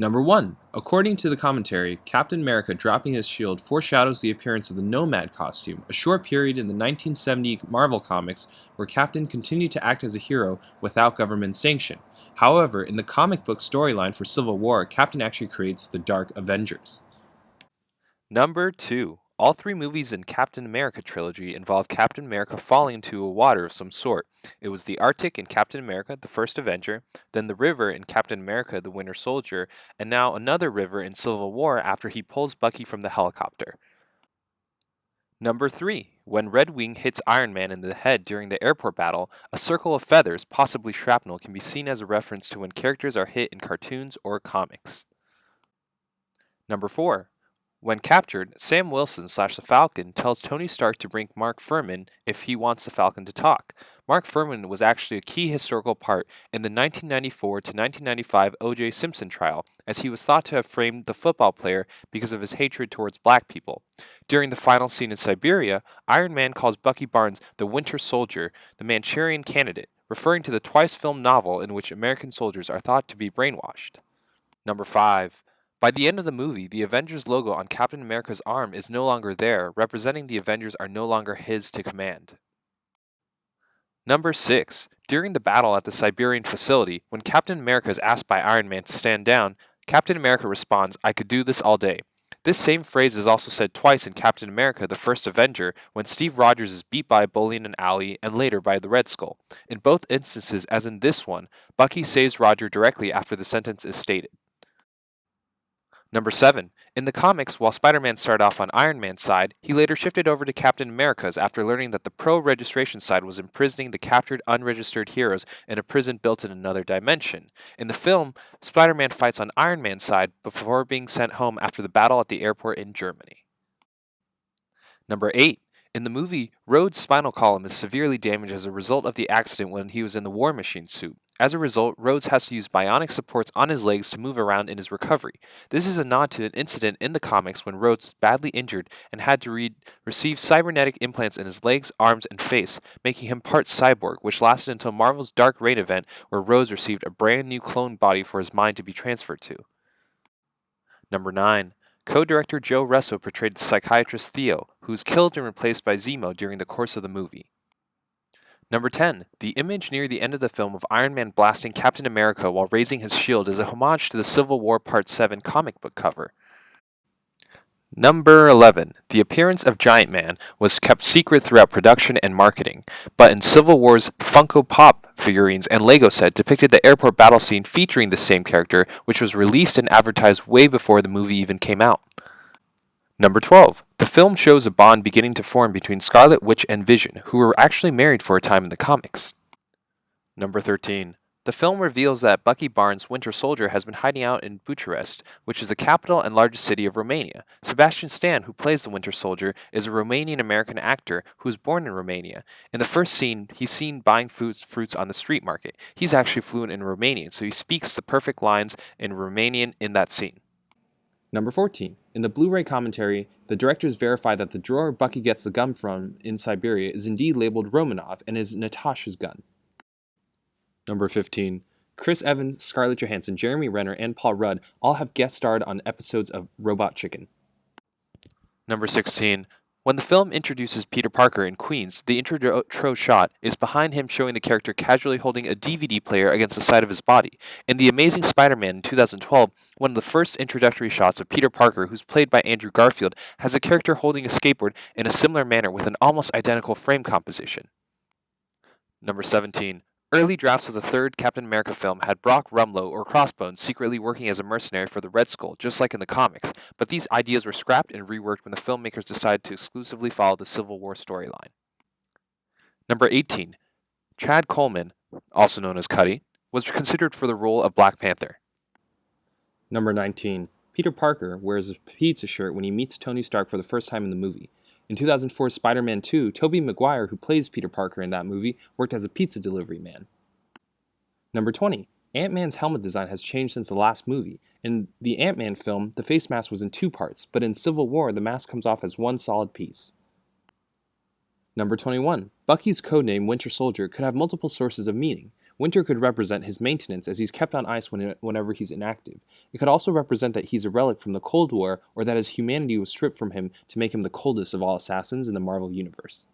Number 1. According to the commentary, Captain America dropping his shield foreshadows the appearance of the Nomad costume, a short period in the 1970 Marvel comics where Captain continued to act as a hero without government sanction. However, in the comic book storyline for Civil War, Captain actually creates the Dark Avengers. Number 2. All three movies in Captain America trilogy involve Captain America falling into a water of some sort. It was the Arctic in Captain America, the First Avenger, then the river in Captain America, the Winter Soldier, and now another river in Civil War after he pulls Bucky from the helicopter. Number 3. When Red Wing hits Iron Man in the head during the airport battle, a circle of feathers, possibly shrapnel, can be seen as a reference to when characters are hit in cartoons or comics. Number 4. When captured, Sam Wilson/the Falcon tells Tony Stark to bring Mark Fuhrman if he wants the Falcon to talk. Mark Fuhrman was actually a key historical part in the 1994 to 1995 O.J. Simpson trial, as he was thought to have framed the football player because of his hatred towards black people. During the final scene in Siberia, Iron Man calls Bucky Barnes the Winter Soldier, the Manchurian Candidate, referring to the twice-filmed novel in which American soldiers are thought to be brainwashed. Number 5. By the end of the movie, the Avengers logo on Captain America's arm is no longer there, representing the Avengers are no longer his to command. Number 6. During the battle at the Siberian facility, when Captain America is asked by Iron Man to stand down, Captain America responds, "I could do this all day." This same phrase is also said twice in Captain America, the First Avenger, when Steve Rogers is beat by a bully in an alley and later by the Red Skull. In both instances, as in this one, Bucky saves Roger directly after the sentence is stated. Number 7. In the comics, while Spider-Man started off on Iron Man's side, he later shifted over to Captain America's after learning that the pro-registration side was imprisoning the captured unregistered heroes in a prison built in another dimension. In the film, Spider-Man fights on Iron Man's side before being sent home after the battle at the airport in Germany. Number 8. In the movie, Rhodes' spinal column is severely damaged as a result of the accident when he was in the War Machine suit. As a result, Rhodes has to use bionic supports on his legs to move around in his recovery. This is a nod to an incident in the comics when Rhodes was badly injured and had to receive cybernetic implants in his legs, arms, and face, making him part cyborg, which lasted until Marvel's Dark Reign event where Rhodes received a brand new clone body for his mind to be transferred to. Number 9. Co-director Joe Russo portrayed the psychiatrist Theo, who was killed and replaced by Zemo during the course of the movie. Number 10. The image near the end of the film of Iron Man blasting Captain America while raising his shield is a homage to the Civil War Part 7 comic book cover. Number 11. The appearance of Giant Man was kept secret throughout production and marketing, but in Civil War's Funko Pop figurines and Lego set depicted the airport battle scene featuring the same character, which was released and advertised way before the movie even came out. Number 12. The film shows a bond beginning to form between Scarlet Witch and Vision, who were actually married for a time in the comics. Number 13. The film reveals that Bucky Barnes' Winter Soldier has been hiding out in Bucharest, which is the capital and largest city of Romania. Sebastian Stan, who plays the Winter Soldier, is a Romanian-American actor who was born in Romania. In the first scene, he's seen buying fruits on the street market. He's actually fluent in Romanian, so he speaks the perfect lines in Romanian in that scene. Number 14. In the Blu-ray commentary, the directors verify that the drawer Bucky gets the gun from in Siberia is indeed labeled Romanov and is Natasha's gun. Number 15. Chris Evans, Scarlett Johansson, Jeremy Renner, and Paul Rudd all have guest starred on episodes of Robot Chicken. Number 16. When the film introduces Peter Parker in Queens, the intro shot is behind him showing the character casually holding a DVD player against the side of his body. In The Amazing Spider-Man in 2012, one of the first introductory shots of Peter Parker, who's played by Andrew Garfield, has a character holding a skateboard in a similar manner with an almost identical frame composition. Number 17. Early drafts of the third Captain America film had Brock Rumlow or Crossbones secretly working as a mercenary for the Red Skull, just like in the comics, but these ideas were scrapped and reworked when the filmmakers decided to exclusively follow the Civil War storyline. Number 18. Chad Coleman, also known as Cuddy, was considered for the role of Black Panther. Number 19. Peter Parker wears a pizza shirt when he meets Tony Stark for the first time in the movie. In 2004's Spider-Man 2, Tobey Maguire, who plays Peter Parker in that movie, worked as a pizza delivery man. Number 20. Ant-Man's helmet design has changed since the last movie. In the Ant-Man film, the face mask was in two parts, but in Civil War, the mask comes off as one solid piece. Number 21. Bucky's codename Winter Soldier could have multiple sources of meaning. Winter could represent his maintenance, as he's kept on ice whenever he's inactive. It could also represent that he's a relic from the Cold War, or that his humanity was stripped from him to make him the coldest of all assassins in the Marvel Universe.